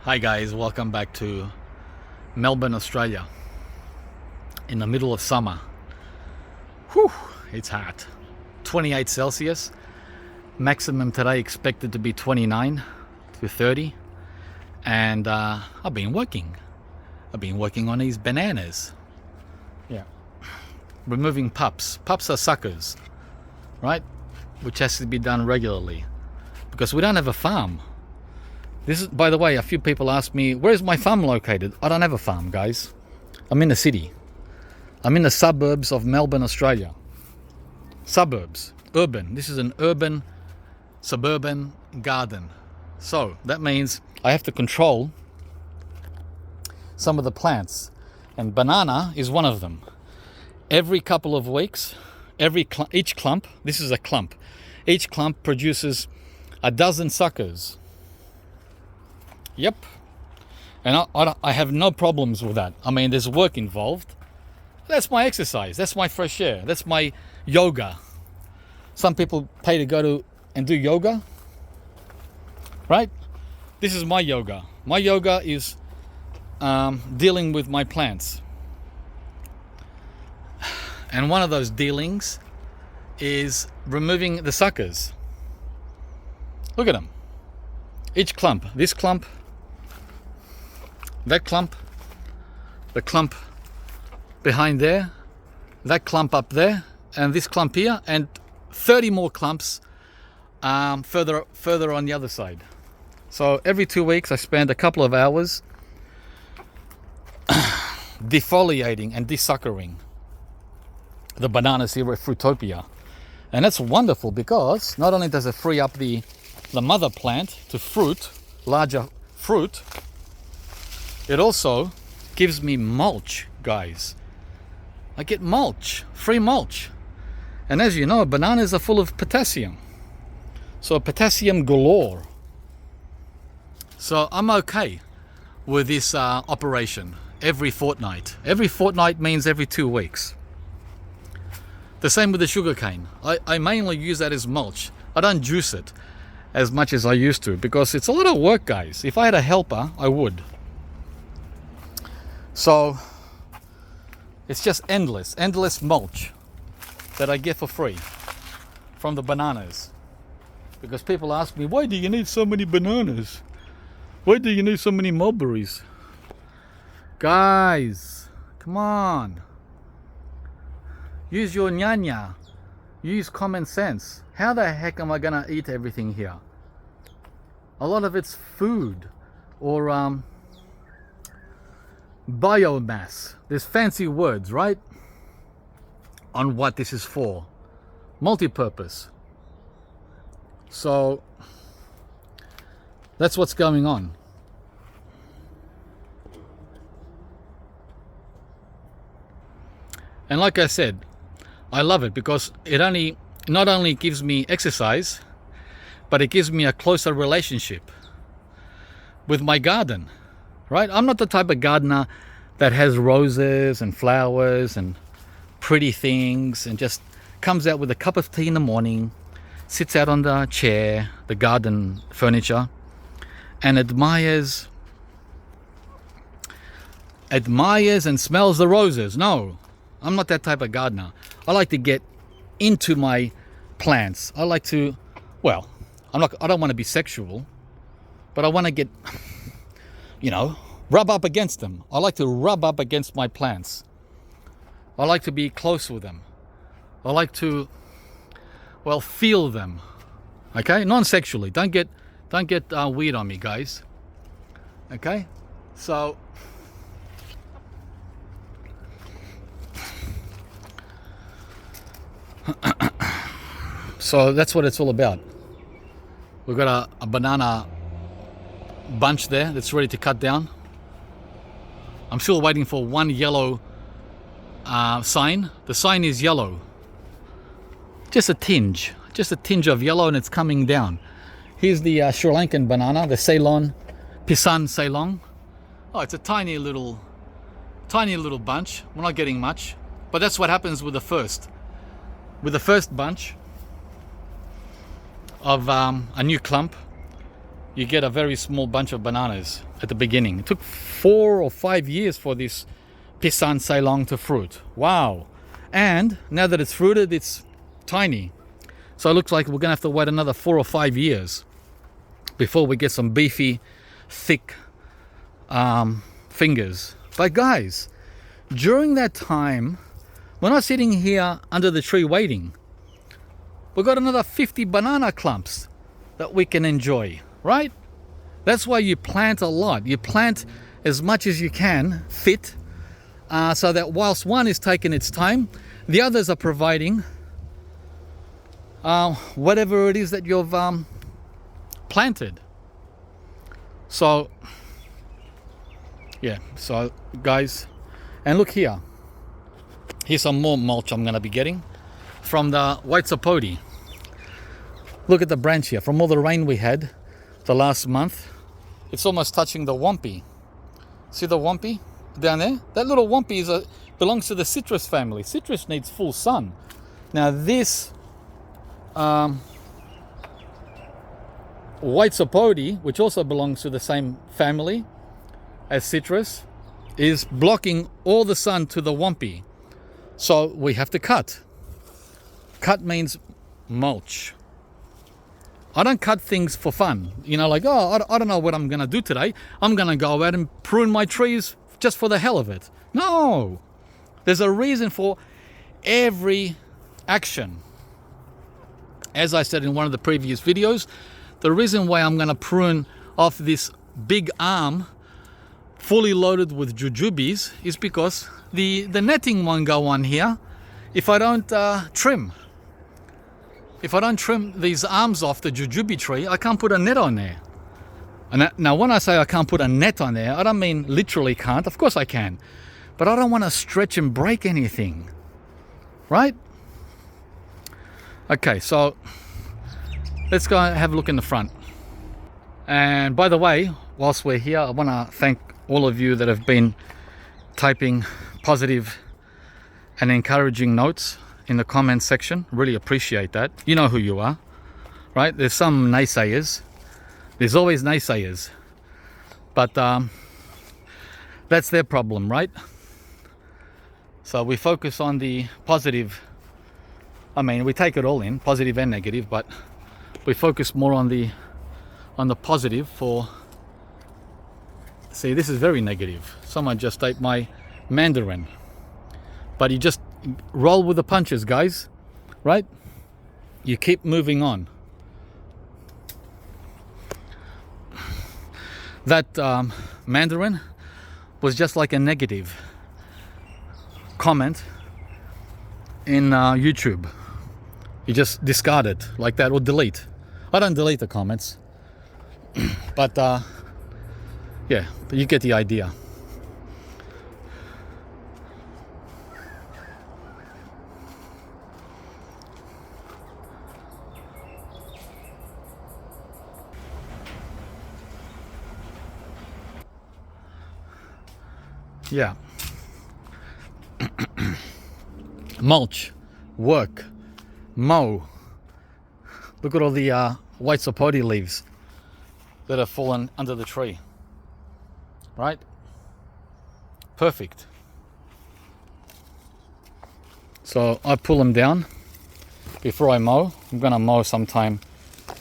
Hi guys, welcome back to Melbourne, Australia. In the middle of summer. Whew, it's hot. 28 Celsius. Maximum today expected to be 29 to 30. And I've been working. On these bananas. Yeah. Removing pups. Pups are suckers, right? Which has to be done regularly. Because we don't have a farm. This is, by the way, a few people ask me, where's my farm located? I don't have a farm, guys. I'm in the city. I'm in the suburbs of Melbourne, Australia. Suburbs. Urban. This is an urban, suburban garden. So, that means I have to control some of the plants. And banana is one of them. Every couple of weeks, each clump, this is a clump, each clump produces a dozen suckers. Yep. And I have no problems with that. I mean, there's work involved. That's my exercise. That's my fresh air. That's my yoga. Some people pay to go to and do yoga. Right? This is my yoga. My yoga is dealing with my plants. And one of those dealings is removing the suckers. Look at them. Each clump. This clump. That clump, the clump behind there, that clump up there, and this clump here, and 30 more clumps further on the other side. So every 2 weeks I spend a couple of hours defoliating and desuckering the bananas here at Fruitopia. And that's wonderful because not only does it free up the mother plant to fruit, larger fruit, it also gives me mulch, guys. I get mulch, free mulch. And as you know, bananas are full of potassium. So potassium galore. So I'm okay with this operation every fortnight. Every fortnight means every 2 weeks. The same with the sugarcane. I mainly use that as mulch. I don't juice it as much as I used to because it's a lot of work, guys. If I had a helper, I would. So it's just endless mulch that I get for free from the bananas. Because people ask me, why do you need so many bananas? Why do you need so many mulberries? Guys, come on. Use your nyanya. Use common sense. How the heck am I gonna eat everything here? A lot of it's food or biomass. There's fancy words, right? On what this is for. Multi-purpose. So that's what's going on. And like I said, I love it because it not only gives me exercise, but it gives me a closer relationship with my garden. Right? I'm not the type of gardener that has roses and flowers and pretty things and just comes out with a cup of tea in the morning, sits out on the chair, the garden furniture, and admires and smells the roses. No, I'm not that type of gardener. I like to get into my plants. I like to, well, I don't want to be sexual, but I want to get, rub up against them. I like to rub up against my plants. I like to be close with them. I like to, feel them. Okay, non-sexually. Don't get weird on me, guys. Okay, so so that's what it's all about. We've got a banana bunch there that's ready to cut down. I'm still waiting for one yellow sign. The sign is yellow. Just a tinge of yellow, and it's coming down. Here's the Sri Lankan banana, the Ceylon, Pisang Ceylon. Oh, it's a tiny little bunch. We're not getting much, but that's what happens with the first with the first bunch of a new clump. you get a very small bunch of bananas at the beginning. It took 4 or 5 years for this Pisang Ceylon to fruit. Wow. And now that it's fruited, it's tiny. So it looks like we're gonna have to wait another 4 or 5 years before we get some beefy, thick fingers. But guys, during that time, we're not sitting here under the tree waiting. We've got another 50 banana clumps that we can enjoy, right? That's why you plant a lot. You plant as much as you can fit, so that whilst one is taking its time, the others are providing whatever it is that you've planted. So yeah, so guys, and look here. Here's some more mulch I'm going to be getting from the white sapoti. Look at the branch here. From all the rain we had the last month, it's almost touching the wampy. See the wampy down there? That little wampy belongs to the citrus family. Citrus needs full sun. Now this white sapoti, which also belongs to the same family as citrus, is blocking all the sun to the wampy. So we have to cut. Cut means mulch. I don't cut things for fun. You know, like, oh, I don't know what I'm going to do today. I'm going to go out and prune my trees just for the hell of it. No. There's a reason for every action. As I said in one of the previous videos, the reason why I'm going to prune off this big arm fully loaded with jujubes is because the netting won't go on here if I don't trim. If I don't trim these arms off the jujube tree, I can't put a net on there. And now when I say I can't put a net on there, I don't mean literally can't. Of course I can. But I don't want to stretch and break anything. Right? Okay, so let's go have a look in the front. And by the way, whilst we're here, I want to thank all of you that have been typing positive and encouraging notes in the comments section. Really appreciate that. You know who you are, right? There's some naysayers. There's always naysayers. But that's their problem, right? So we focus on the positive. I mean, we take it all in, positive and negative, but we focus more on the positive for... See, this is very negative. Someone just ate my mandarin. But you just roll with the punches, guys, right? You keep moving on. That mandarin was just like a negative comment in YouTube. You just discard it like that or delete. I don't delete the comments. But yeah, but you get the idea. Yeah. Mulch, work, mow. Look at all the white sapoti leaves that have fallen under the tree. Right? Perfect. So I pull them down before I mow. I'm gonna mow sometime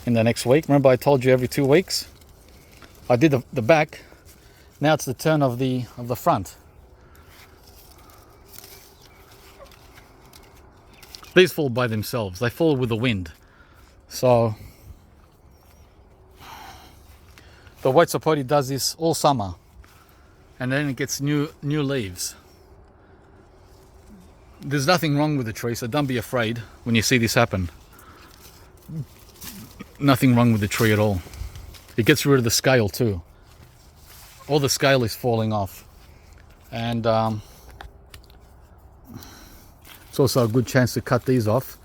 in the next week. Remember I told you every 2 weeks? I did the back. Now it's the turn of the front. These fall by themselves. They fall with the wind. So the white sapoti does this all summer, and then it gets new leaves. There's nothing wrong with the tree, so don't be afraid when you see this happen. Nothing wrong with the tree at all. It gets rid of the scale too. All the scale is falling off, and it's also a good chance to cut these off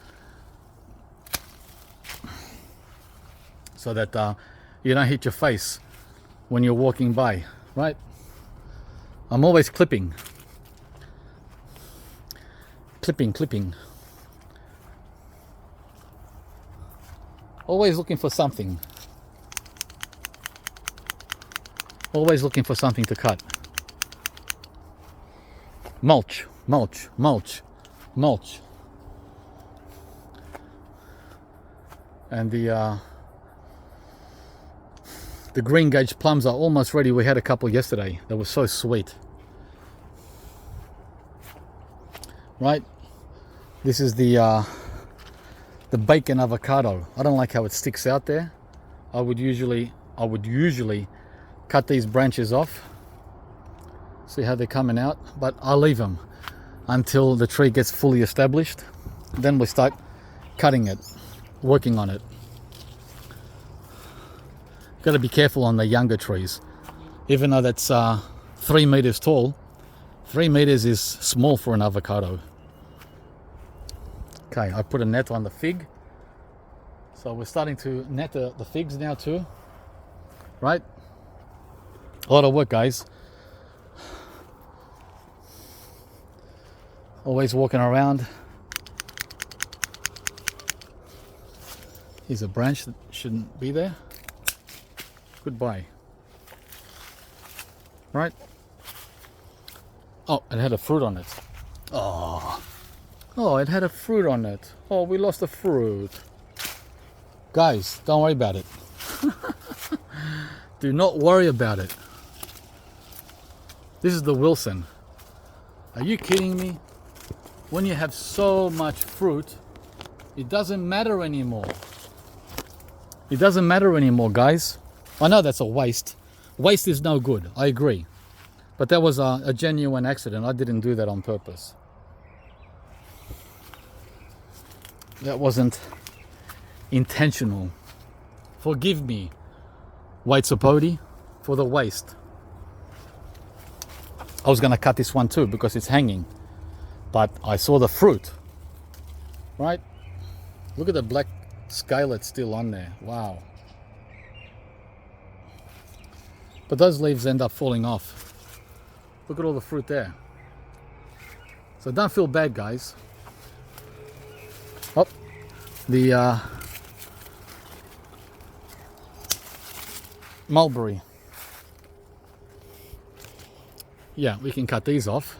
so that you don't hit your face when you're walking by, right? I'm always clipping. Always looking for something. Always looking for something to cut. Mulch, mulch, mulch, mulch. And the green gauge plums are almost ready. We had a couple yesterday. They were so sweet. Right? This is the bacon avocado. I don't like how it sticks out there. I would usually cut these branches off. See how they're coming out, but I'll leave them until the tree gets fully established. Then we start cutting it, working on it. Got to be careful on the younger trees. Even though that's 3 meters tall, 3 meters is small for an avocado. Okay, I put a net on the fig. So we're starting to net the figs now too. Right? A lot of work, guys. Always walking around. Here's a branch that shouldn't be there. Goodbye. Right? Oh, it had a fruit on it. Oh, it had a fruit on it. Oh, we lost the fruit. Guys, don't worry about it. Do not worry about it. This is the Wilson. Are you kidding me? When you have so much fruit, it doesn't matter anymore. It doesn't matter anymore, guys. I know that's a waste. Waste is no good, I agree. But that was a genuine accident. I didn't do that on purpose. That wasn't intentional. Forgive me, white sapote, for the waste. I was gonna cut this one too because it's hanging. But I saw the fruit, right? Look at the black scale still on there. Wow. But those leaves end up falling off. Look at all the fruit there. So don't feel bad, guys. Oh, the mulberry. Yeah, we can cut these off.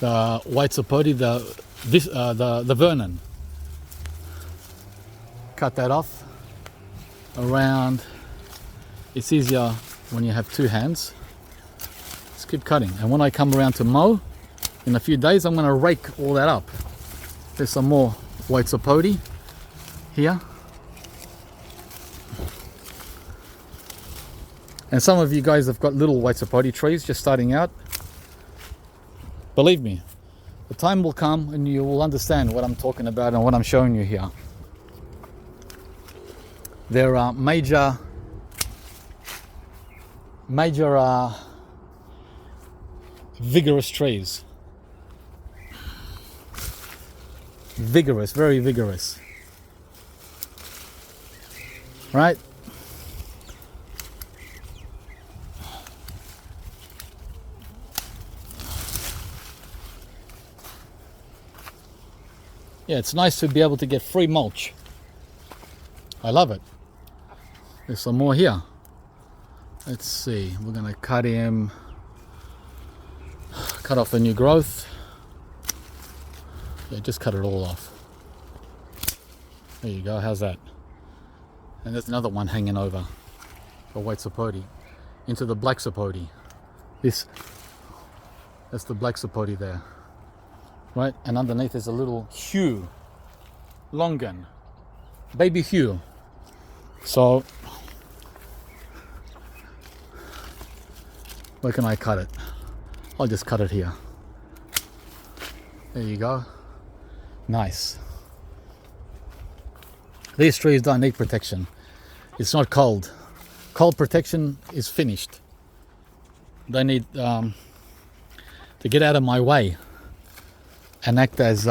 The white sapote, the Vernon. Cut that off around. It's easier when you have two hands. Just keep cutting. And when I come around to mow in a few days, I'm going to rake all that up. There's some more white sapote here. And some of you guys have got little white sapote trees just starting out. Believe me, the time will come and you will understand what I'm talking about and what I'm showing you here. There are major vigorous trees. Vigorous, very vigorous. Right? Yeah, it's nice to be able to get free mulch. I love it. There's some more here. Let's see, we're gonna cut off the new growth. Yeah, just cut it all off. There you go, how's that? And there's another one hanging over, a white sapote, into the black sapote. That's the black sapote there. Right, and underneath is a little hue, longan, baby hue. So, where can I cut it? I'll just cut it here. There you go. Nice. These trees don't need protection. It's not cold. Cold protection is finished. They need to get out of my way and act as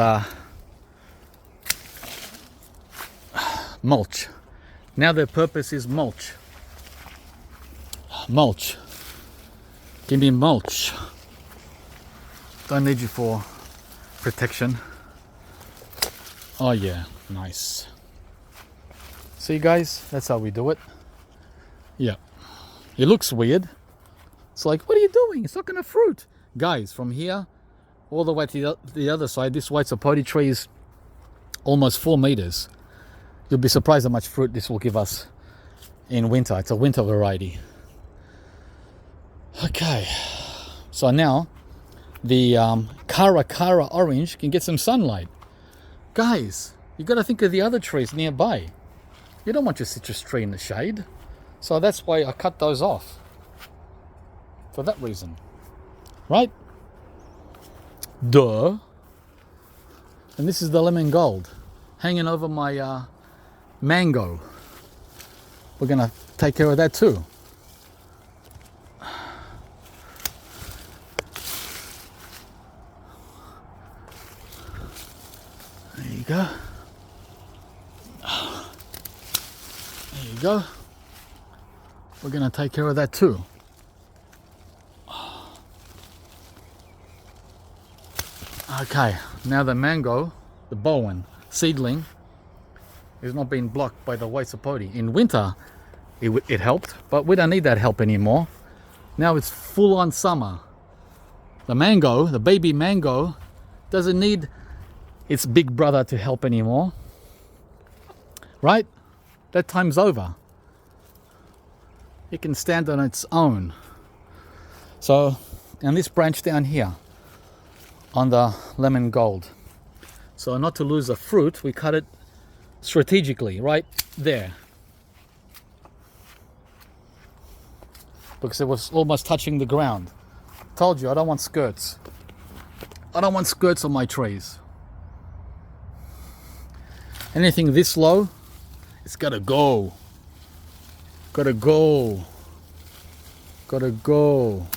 mulch. Now their purpose is mulch. Mulch. Give me mulch. Don't need you for protection. Oh yeah, nice. See guys, that's how we do it. Yeah, it looks weird. It's like, what are you doing? It's not gonna fruit. Guys, from here all the way to the other side, this white sapote tree is almost 4 meters. You'll be surprised how much fruit this will give us in winter. It's a winter variety. Okay, so now the Cara orange can get some sunlight. Guys, you got to think of the other trees nearby. You don't want your citrus tree in the shade. So that's why I cut those off. For that reason. Right? Duh. And this is the lemon gold hanging over my mango. We're going to take care of that too. There you go. There you go. We're going to take care of that too. Okay, now the mango, the Bowen seedling, is not being blocked by the white sapote. In winter, it helped, but we don't need that help anymore. Now it's full on summer. The mango, the baby mango, doesn't need its big brother to help anymore. Right? That time's over. It can stand on its own. So, and this branch down here on the lemon gold. So not to lose the fruit, we cut it strategically right there. Because it was almost touching the ground. Told you, I don't want skirts. I don't want skirts on my trees. Anything this low, it's gotta go. Gotta go. Gotta go.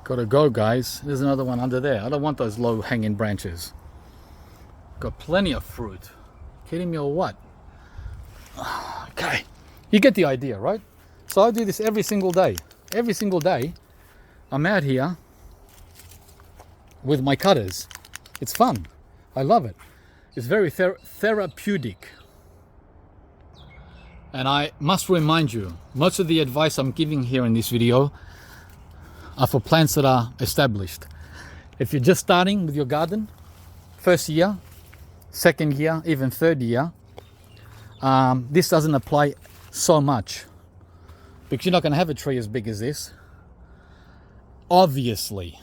Gotta go, guys. There's another one under there. I don't want those low hanging branches. Got plenty of fruit. Kidding me or what? Okay. You get the idea, right? So I do this every single day. Every single day, I'm out here with my cutters. It's fun. I love it. It's very therapeutic. And I must remind you, most of the advice I'm giving here in this video are for plants that are established. If you're just starting with your garden, first year, second year, even third year, this doesn't apply so much because you're not going to have a tree as big as this. Obviously.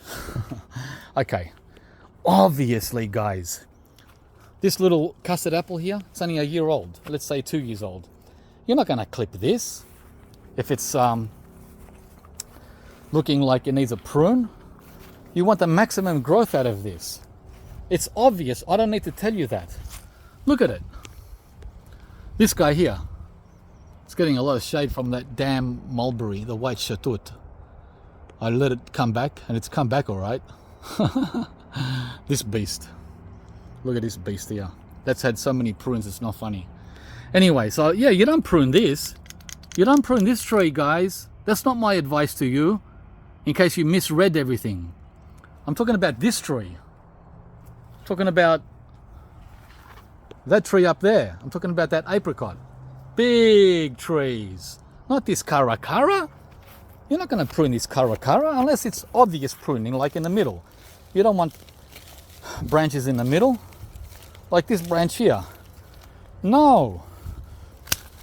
Okay. Obviously, guys. This little custard apple here, it's only a year old. Let's say 2 years old. You're not going to clip this if it's looking like it needs a prune. You want the maximum growth out of this. It's obvious. I don't need to tell you that. Look at it. This guy here, it's getting a lot of shade from that damn mulberry, the white chatut. I let it come back, and it's come back all right. This beast. Look at this beast here. That's had so many prunes, it's not funny. Anyway, so yeah, you don't prune this. You don't prune this tree, guys. That's not my advice to you, in case you misread everything. I'm talking about this tree. I'm talking about that tree up there. I'm talking about that apricot. Big trees. Not this cara. You're not going to prune this cara unless it's obvious pruning, like in the middle. You don't want branches in the middle, like this branch here. No.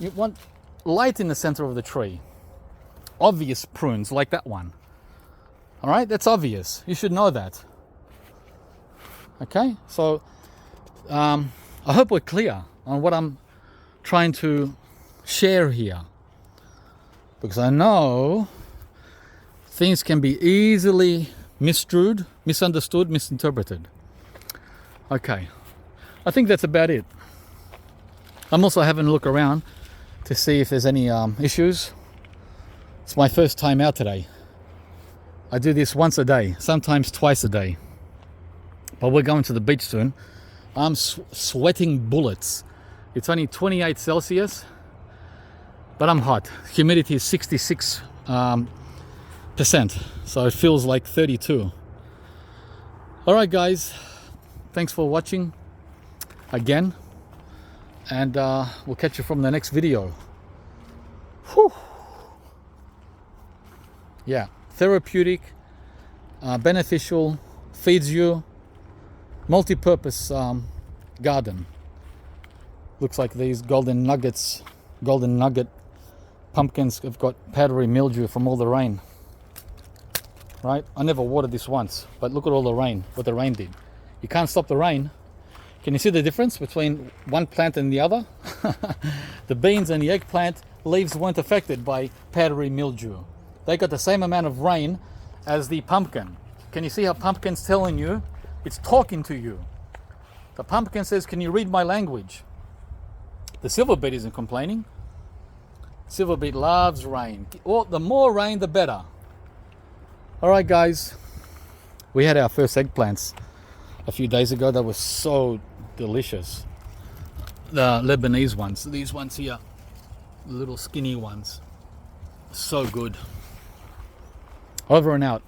You want light in the center of the tree. Obvious prunes, like that one. All right, that's obvious. You should know that. Okay, so I hope we're clear on what I'm trying to share here, because I know things can be easily misconstrued, misunderstood, misinterpreted. Okay, I think that's about it. I'm also having a look around to see if there's any issues. It's my first time out today. I do this once a day, sometimes twice a day. But we're going to the beach soon. I'm sweating bullets. It's only 28 Celsius, but I'm hot. Humidity is 66%. So it feels like 32. All right, guys. Thanks for watching again. And we'll catch you from the next video. Whew. Yeah, therapeutic, beneficial, feeds you, multi-purpose garden. Looks like these golden nugget pumpkins have got powdery mildew from all the rain. Right? I never watered this once, but look at all the rain, what the rain did. You can't stop the rain. Can you see the difference between one plant and the other? The beans and the eggplant leaves weren't affected by powdery mildew. They got the same amount of rain as the pumpkin. Can you see how pumpkin's telling you? It's talking to you. The pumpkin says, can you read my language? The silver beet isn't complaining. Silver beet loves rain. Well, the more rain, the better. All right, guys. We had our first eggplants a few days ago. That was so delicious. The Lebanese ones. These ones here. The little skinny ones. So good. Over and out.